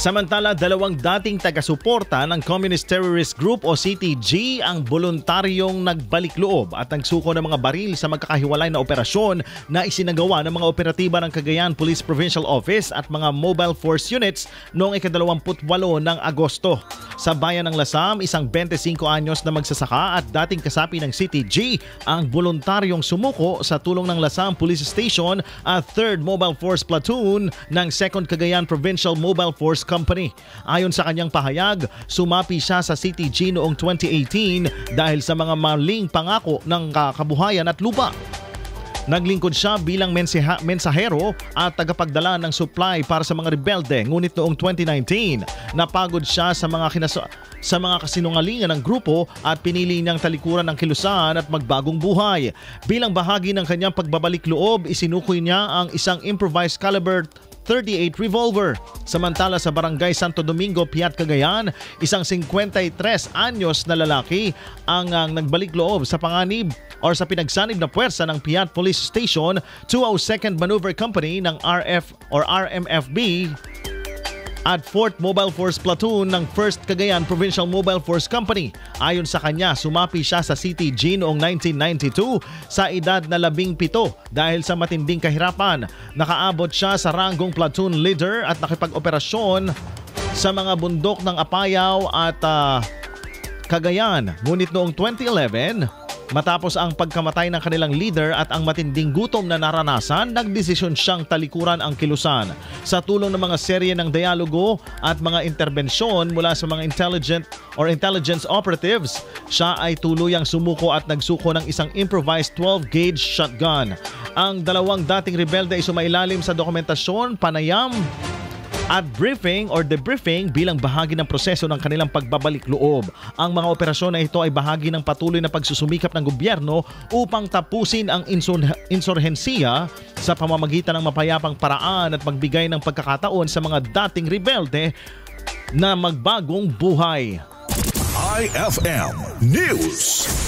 Samantala, dalawang dating taga-suporta ng Communist Terrorist Group o CTG ang voluntaryong nagbalik loob at nagsuko ng mga baril sa magkakahiwalay na operasyon na isinagawa ng mga operatiba ng Cagayan Police Provincial Office at mga Mobile Force Units noong ika-28 ng Agosto. Sa bayan ng Lasam, isang 25 anyos na magsasaka at dating kasapi ng CTG ang voluntaryong sumuko sa tulong ng Lasam Police Station at 3rd Mobile Force Platoon ng 2nd Cagayan Provincial Mobile Force Company. Ayon sa kanyang pahayag, sumapi siya sa CTG noong 2018 dahil sa mga maling pangako ng kabuhayan at lupa. Naglingkod siya bilang mensahero at tagapagdala ng supply para sa mga rebelde, ngunit noong 2019 napagod siya sa mga kasinungalingan ng grupo at pinili niyang talikuran ng kilusan at magbagong buhay. Bilang bahagi ng kanyang pagbabalik loob, isinukoy niya ang isang improvised caliber .38 revolver. Samantala sa Barangay Santo Domingo, Piat, Cagayan, isang 53 anyos na lalaki ang nagbalik loob sa panganib or sa pinagsanib na puwersa ng Piat Police Station 202nd Maneuver Company ng RMFB at 4th Mobile Force Platoon ng 1st Cagayan Provincial Mobile Force Company. Ayon sa kanya, sumapi siya sa CTG noong 1992 sa edad na 17 dahil sa matinding kahirapan. Nakaabot siya sa ranggong platoon leader at nakipag-operasyon sa mga bundok ng Apayao at Cagayan. Ngunit noong 2011, matapos ang pagkamatay ng kanilang leader at ang matinding gutom na naranasan, nagdesisyon siyang talikuran ang kilusan. Sa tulong ng mga serye ng dialogo at mga interbensyon mula sa mga intelligence operatives, siya ay tuluyang sumuko at nagsuko ng isang improvised 12-gauge shotgun. Ang dalawang dating rebelde ay sumailalim sa dokumentasyon, panayam at briefing or debriefing bilang bahagi ng proseso ng kanilang pagbabalik loob. Ang mga operasyon na ito ay bahagi ng patuloy na pagsusumikap ng gobyerno upang tapusin ang insurhensiya sa pamamagitan ng mapayapang paraan at magbigay ng pagkakataon sa mga dating rebelde na magbagong buhay. IFM News.